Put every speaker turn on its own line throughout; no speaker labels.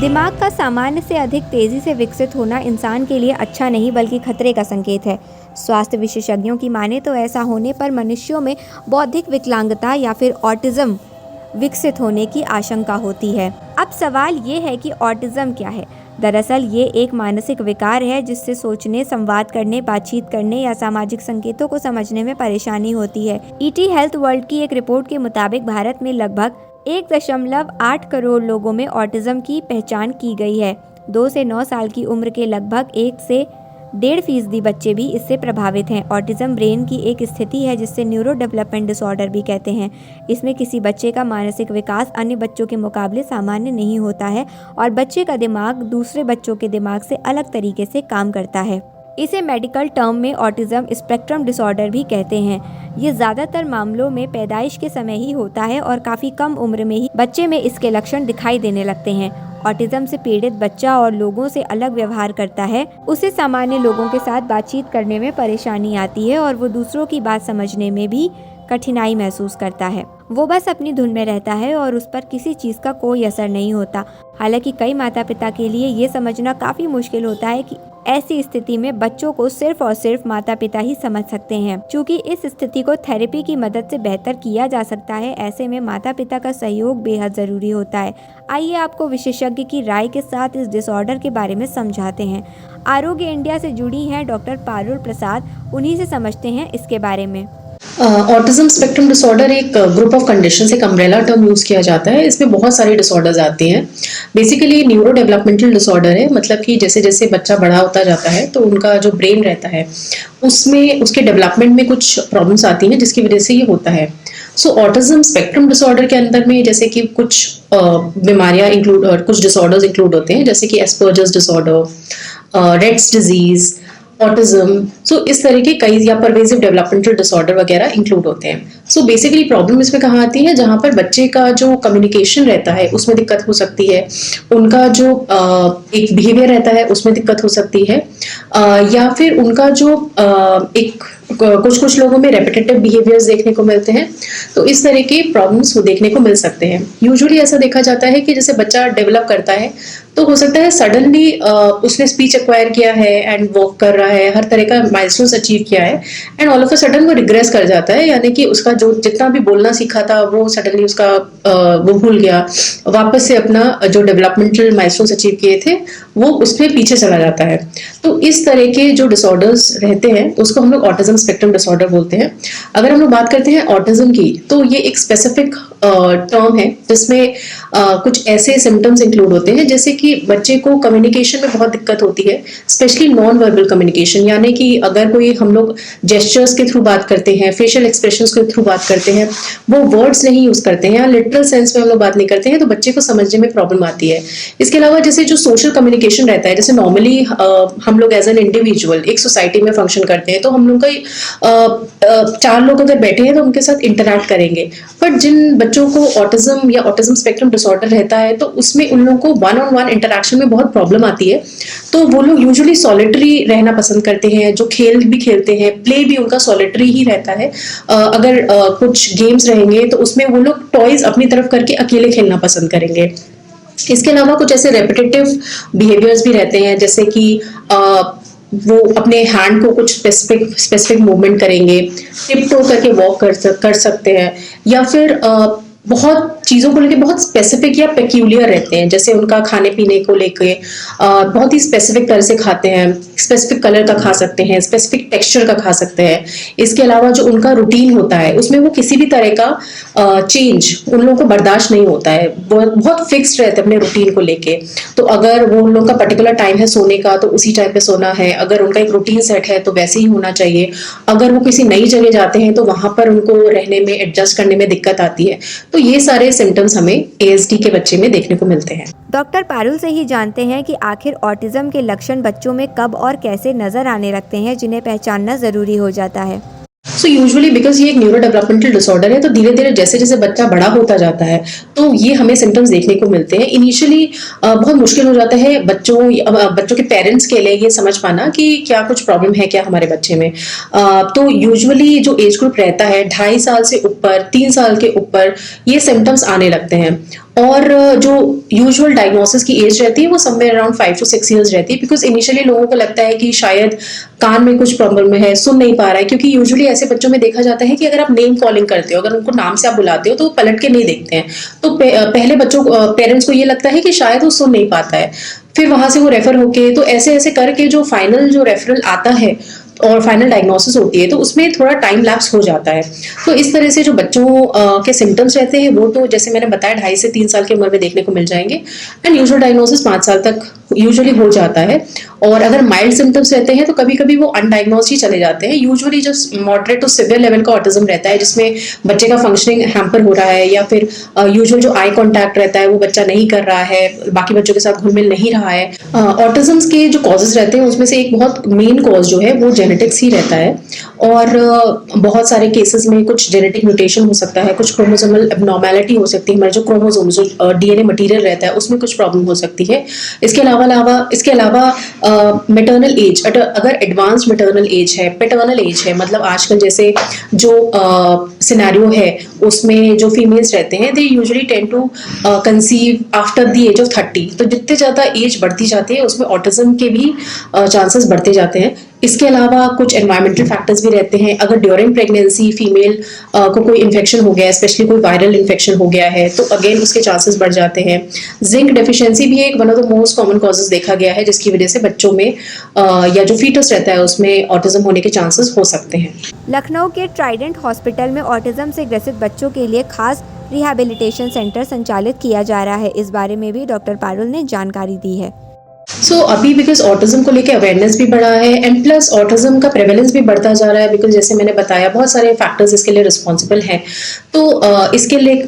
दिमाग का सामान्य से अधिक तेजी से विकसित होना इंसान के लिए अच्छा नहीं बल्कि खतरे का संकेत है। स्वास्थ्य विशेषज्ञों की माने तो ऐसा होने पर मनुष्यों में बौद्धिक विकलांगता या फिर ऑटिज्म विकसित होने की आशंका होती है। अब सवाल ये है कि ऑटिज्म क्या है? दरअसल ये एक मानसिक विकार है जिससे सोचने, संवाद करने, बातचीत करने या सामाजिक संकेतों को समझने में परेशानी होती है। ईटी हेल्थ वर्ल्ड की एक रिपोर्ट के मुताबिक भारत में लगभग 1.8 करोड़ लोगों में ऑटिज्म की पहचान की गई है। 2 से 9 साल की उम्र के लगभग 1 से 1.5% बच्चे भी इससे प्रभावित हैं। ऑटिज्म ब्रेन की एक स्थिति है जिससे न्यूरो डेवलपमेंट डिसऑर्डर भी कहते हैं। इसमें किसी बच्चे का मानसिक विकास अन्य बच्चों के मुकाबले सामान्य नहीं होता है और बच्चे का दिमाग दूसरे बच्चों के दिमाग से अलग तरीके से काम करता है। इसे मेडिकल टर्म में ऑटिज्म स्पेक्ट्रम डिसऑर्डर भी कहते हैं। ये ज़्यादातर मामलों में पैदाइश के समय ही होता है और काफ़ी कम उम्र में ही बच्चे में इसके लक्षण दिखाई देने लगते हैं। ऑटिज्म से पीड़ित बच्चा और लोगों से अलग व्यवहार करता है। उसे सामान्य लोगों के साथ बातचीत करने में परेशानी आती है और वो दूसरों की बात समझने में भी कठिनाई महसूस करता है। वो बस अपनी धुन में रहता है और उस पर किसी चीज़ का कोई असर नहीं होता। हालांकि कई माता पिता के लिए ये समझना काफ़ी मुश्किल होता है कि ऐसी स्थिति में बच्चों को सिर्फ और सिर्फ माता पिता ही समझ सकते हैं। चूँकि इस स्थिति को थेरेपी की मदद से बेहतर किया जा सकता है, ऐसे में माता पिता का सहयोग बेहद ज़रूरी होता है। आइए आपको विशेषज्ञ की राय के साथ इस डिसऑर्डर के बारे में समझाते हैं। आरोग्य इंडिया से जुड़ी हैं डॉक्टर पारुल प्रसाद, उन्हीं से समझते हैं इसके बारे में।
ऑटिज्म स्पेक्ट्रम डिसऑर्डर एक ग्रुप ऑफ कंडीशन से अम्ब्रेला टर्म यूज किया जाता है। इसमें बहुत सारे डिसऑर्डर्स आते हैं। बेसिकली न्यूरो डेवलपमेंटल डिसऑर्डर है, मतलब कि जैसे जैसे बच्चा बड़ा होता जाता है तो उनका जो ब्रेन रहता है उसमें उसके डेवलपमेंट में कुछ प्रॉब्लम्स आती हैं जिसकी वजह से ये होता है। सो ऑटिज्म स्पेक्ट्रम डिसऑर्डर के अंदर में जैसे कि कुछ बीमारियां इंक्लूड और कुछ डिसऑर्डर्स इंक्लूड होते हैं, जैसे कि Asperger's disorder, Rett's disease, autism. So इस तरह के कई या परवेसिव डेवलपमेंटल डिसऑर्डर वगैरह इंक्लूड होते हैं। सो बेसिकली प्रॉब्लम इसमें कहाँ आती है, जहाँ पर बच्चे का जो कम्युनिकेशन रहता है उसमें दिक्कत हो सकती है, उनका जो एक बिहेवियर रहता है उसमें दिक्कत हो सकती है, या फिर उनका जो एक कुछ लोगों में रेपिटेटिव बिहेवियर्स देखने को मिलते हैं। तो इस तरह के प्रॉब्लम्स देखने को मिल सकते हैं। यूजुअली ऐसा देखा जाता है कि जैसे बच्चा डेवलप करता है तो हो सकता है सडनली उसने स्पीच एक्वायर किया है एंड वॉक कर रहा है, हर तरह का माइलस्टोन्स अचीव किया है and all of a sudden वो रिग्रेस कर जाता है, यानी कि उसका जो जितना भी बोलना सीखा था वो सडनली उसका वो भूल गया, वापस से अपना जो डेवलपमेंटल माइलस्टोन्स अचीव किए थे वो उसमें पीछे चला जाता है। तो इस तरह के जो डिसऑर्डर्स रहते हैं उसको हम लोग ऑटिज्म स्पेक्ट्रम डिसऑर्डर बोलते हैं। अगर हम लोग बात करते हैं ऑटिज्म की तो ये एक स्पेसिफिक टर्म है जिसमें कुछ ऐसे सिम्टम्स इंक्लूड होते हैं जैसे कि बच्चे को कम्युनिकेशन में बहुत दिक्कत होती है, स्पेशली नॉन वर्बल कम्युनिकेशन, यानी कि अगर कोई हम लोग जेस्चर्स के थ्रू बात करते हैं, फेशियल एक्सप्रेशंस के थ्रू बात करते हैं, वो वर्ड्स नहीं यूज करते हैं या लिटरल सेंस में हम लोग बात नहीं करते हैं तो बच्चे को समझने में प्रॉब्लम आती है। इसके अलावा जैसे जो सोशल कम्युनिकेशन रहता है, जैसे नॉर्मली हम लोग एज एन इंडिविजुअल एक सोसाइटी में फंक्शन करते हैं तो हम लोग का 4 लोग अगर बैठे हैं तो उनके साथ इंटरैक्ट करेंगे, बट जिन बच्चों को ऑटिज्म या ऑटिज्म स्पेक्ट्रम डिसऑर्डर रहता है तो उसमें उन लोगों को वन ऑन वन इंटरैक्शन में बहुत प्रॉब्लम आती है। तो वो लोग यूजुअली सॉलिटरी रहना पसंद करते हैं, जो खेल भी खेलते हैं, प्ले भी उनका सॉलिटरी ही रहता है। अगर कुछ गेम्स रहेंगे तो उसमें वो लोग टॉयज अपनी तरफ करके अकेले खेलना पसंद करेंगे। इसके अलावा कुछ ऐसे रेपिटेटिव बिहेवियर्स भी रहते हैं, जैसे कि वो अपने हैंड को कुछ स्पेसिफिक मूवमेंट करेंगे, टिप टो करके वॉक कर सकते हैं, या फिर बहुत चीज़ों को लेके बहुत स्पेसिफिक या पेक्यूलियर रहते हैं, जैसे उनका खाने पीने को लेके बहुत ही स्पेसिफिक तरह से खाते हैं, स्पेसिफिक कलर का खा सकते हैं, स्पेसिफिक टेक्सचर का खा सकते हैं। इसके अलावा जो उनका रूटीन होता है उसमें वो किसी भी तरह का चेंज उन लोगों को बर्दाश्त नहीं होता है, बहुत फिक्स्ड रहते हैं अपने रूटीन को लेके। तो अगर वो उन लोगों का पर्टिकुलर टाइम है सोने का तो उसी टाइम पे सोना है, अगर उनका एक रूटीन सेट है तो वैसे ही होना चाहिए। अगर वो किसी नई जगह जाते हैं तो वहां पर उनको रहने में, एडजस्ट करने में दिक्कत आती है। तो ये सारे सिम्टम्स हमें एएसडी के बच्चे में देखने को मिलते हैं।
डॉक्टर पारुल से ही जानते हैं कि आखिर ऑटिज्म के लक्षण बच्चों में कब और कैसे नजर आने लगते हैं जिन्हें पहचानना जरूरी हो जाता है।
सो यूजुअली बिकॉज ये एक न्यूरो डेवलपमेंटल डिसऑर्डर है तो धीरे धीरे जैसे जैसे बच्चा बड़ा होता जाता है तो ये हमें सिम्टम्स देखने को मिलते हैं। इनिशियली बहुत मुश्किल हो जाता है बच्चों के पेरेंट्स के लिए ये समझ पाना कि क्या कुछ प्रॉब्लम है क्या हमारे बच्चे में। तो यूजुअली जो एज ग्रुप रहता है 2.5 साल से ऊपर, 3 साल के ऊपर, ये सिम्टम्स आने लगते हैं और जो यूजुअल डायग्नोसिस की एज रहती है वो समवेयर अराउंड 5 to 6 ईयर्स रहती है, बिकॉज इनिशियली लोगों को लगता है कि शायद कान में कुछ प्रॉब्लम है, सुन नहीं पा रहा है, क्योंकि यूजुअली ऐसे बच्चों में देखा जाता है कि अगर आप नेम कॉलिंग करते हो, अगर उनको नाम से आप बुलाते हो तो वो पलट के नहीं देखते हैं, तो पहले बच्चों पेरेंट्स को ये लगता है कि शायद वो सुन नहीं पाता है, फिर वहां से वो रेफर होके, तो ऐसे ऐसे करके जो फाइनल जो रेफरल आता है और फाइनल डायग्नोसिस होती है तो उसमें थोड़ा टाइम लैप्स हो जाता है। तो इस तरह से जो बच्चों के सिम्टम्स रहते हैं वो तो जैसे मैंने बताया 2.5 से 3 साल की उम्र में देखने को मिल जाएंगे, एंड यूजुअल डायग्नोसिस 5 साल तक यूजुअली हो जाता है। और अगर माइल्ड सिम्टम्स रहते हैं तो कभी कभी वो अनडायग्नोज ही चले जाते हैं। यूजुअली जो मॉडरेट टू सिवियर लेवल का ऑटिज्म रहता है जिसमें बच्चे का फंक्शनिंग हैम्पर हो रहा है, या फिर यूजुअल जो आई कॉन्टैक्ट रहता है वो बच्चा नहीं कर रहा है, बाकी बच्चों के साथ घुल मिल नहीं रहा है। ऑटिज्म के जो कॉजेज रहते हैं उसमें से एक बहुत मेन कॉज जो है वो जेनेटिक्स ही रहता है, और बहुत सारे केसेस में कुछ जेनेटिक म्यूटेशन हो सकता है, कुछ क्रोमोसोमल एबनॉर्मेलिटी हो सकती है, हमारे जो क्रोमोसोम जो डीएनए मटेरियल रहता है उसमें कुछ प्रॉब्लम हो सकती है। इसके अलावा मैटरनल एज, अगर एडवांस मैटरनल एज है, पैटर्नल एज है, मतलब आजकल जैसे जो सिनेरियो है उसमें जो फीमेल्स रहते हैं they usually tend to conceive after the age of 30, तो जितने ज़्यादा एज बढ़ती जाती है उसमें ऑटिज्म के भी चांसेस बढ़ते जाते हैं। इसके अलावा कुछ एनवायरमेंटल फैक्टर्स भी रहते हैं। अगर ड्यूरिंग प्रेगनेंसी फीमेल को कोई इन्फेक्शन हो गया है, स्पेशली कोई वायरल इन्फेक्शन हो गया है, तो अगेन उसके चांसेस बढ़ जाते हैं। जिंक डेफिशिएंसी भी एक one of the most common causes देखा गया है जिसकी वजह से बच्चों में या जो फीटस रहता है उसमें ऑटिज्म होने के चांसेस हो सकते हैं।
लखनऊ के ट्राइडेंट हॉस्पिटल में ऑटिज्म से ग्रसित बच्चों के लिए खास रिहैबिलिटेशन सेंटर संचालित किया जा रहा है। इस बारे में भी डॉक्टर पारुल ने जानकारी दी है।
अभी बिकॉज ऑटिज्म को लेके अवेयरनेस भी बढ़ा है, एंड प्लस ऑटिज्म का प्रेवलेंस भी बढ़ता जा रहा है, बिकॉज जैसे मैंने बताया बहुत सारे फैक्टर्स इसके लिए रिस्पॉन्सिबल हैं, तो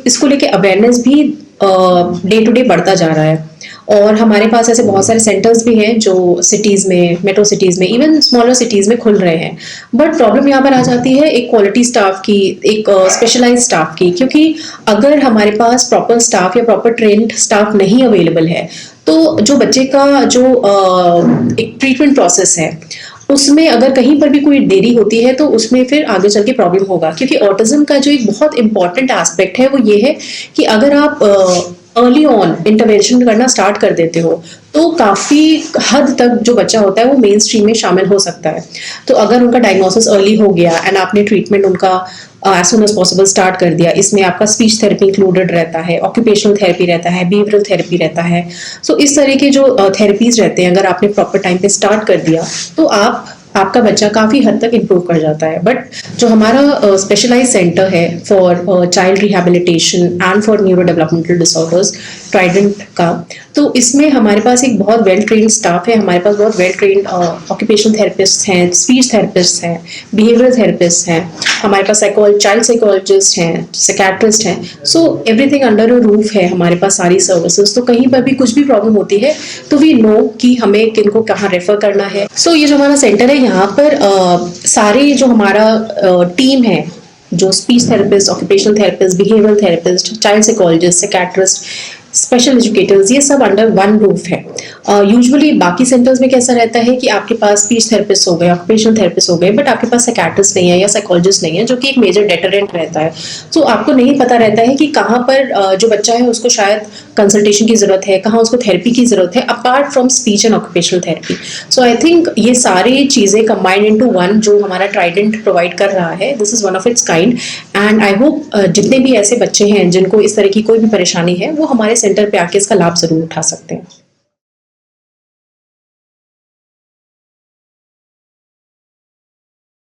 इसको लेके अवेयरनेस भी डे टू डे बढ़ता जा रहा है। और हमारे पास ऐसे बहुत सारे सेंटर्स भी हैं जो सिटीज़ में, मेट्रो सिटीज़ में, इवन स्मॉलर सिटीज़ में खुल रहे हैं। बट प्रॉब्लम यहाँ पर आ जाती है एक क्वालिटी स्टाफ की, एक स्पेशलाइज स्टाफ की, क्योंकि अगर हमारे पास प्रॉपर स्टाफ या प्रॉपर ट्रेन्ड स्टाफ नहीं अवेलेबल है तो जो बच्चे का जो एक ट्रीटमेंट प्रोसेस है उसमें अगर कहीं पर भी कोई देरी होती है तो उसमें फिर आगे चल के प्रॉब्लम होगा। क्योंकि ऑटिज्म का जो एक बहुत इंपॉर्टेंट एस्पेक्ट है वो ये है कि अगर आप अर्ली ऑन इंटरवेंशन करना स्टार्ट कर देते हो तो काफ़ी हद तक जो बच्चा होता है वो मेन स्ट्रीम में शामिल हो सकता है। तो अगर उनका डायग्नोसिस अर्ली हो गया एंड आपने ट्रीटमेंट उनका as soon as possible start कर दिया, इसमें आपका स्पीच थेरेपी इंक्लूडेड रहता है, ऑक्यूपेशनल थेरेपी रहता है, बिहेवियरल थेरेपी रहता है। सो इस तरह के जो थेरेपीज रहते हैं अगर आपने प्रॉपर टाइम पे स्टार्ट कर दिया तो आपका बच्चा काफ़ी हद तक इम्प्रूव कर जाता है। बट जो हमारा स्पेशलाइज सेंटर है for child rehabilitation and for neuro developmental disorders Trident का, तो इसमें हमारे पास एक बहुत वेल ट्रेन्ड स्टाफ है। हमारे पास बहुत वेल ट्रेन्ड ऑक्यूपेशनल थेरेपिस्ट हैं, स्पीच थेरेपिस्ट हैं, बिहेवियरल थेरेपिस्ट हैं, हमारे पास चाइल्ड साइकोलॉजिस्ट हैं, साइकियाट्रिस्ट हैं। So everything under a roof है हमारे पास सारी सर्विसेज। तो कहीं पर भी कुछ भी प्रॉब्लम होती है तो वी नो कि हमें किनको कहाँ रेफर करना है। सो ये जो हमारा सेंटर है यहाँ पर सारे जो हमारा टीम है, जो speech therapist, occupational therapist, behavioural therapist, child psychologist, psychiatrist, special educators, ये सब अंडर वन रूफ है। यूजुअली बाकी सेंटर्स में कैसा रहता है कि आपके पास स्पीच थेरेपिस्ट हो गए, ऑक्यूपेशनल थेरेपिस्ट हो गए, बट आपके पास साइकियाट्रिस्ट नहीं है या साइकोलॉजिस्ट नहीं है, जो कि एक मेजर डेटरेंट रहता है। तो आपको नहीं पता रहता है कि कहाँ पर जो बच्चा है उसको शायद कंसल्टेशन की ज़रूरत है, कहाँ उसको थेरेपी की ज़रूरत है, apart from speech and occupational therapy. So I think ये सारी चीज़ें कंबाइंड इनटू वन जो हमारा ट्राइडेंट प्रोवाइड कर रहा है, this is one of its kind. And I hope जितने भी ऐसे बच्चे हैं जिनको इस तरह की कोई भी परेशानी है वो हमारे सेंटर पे आके इसका लाभ ज़रूर उठा सकते हैं।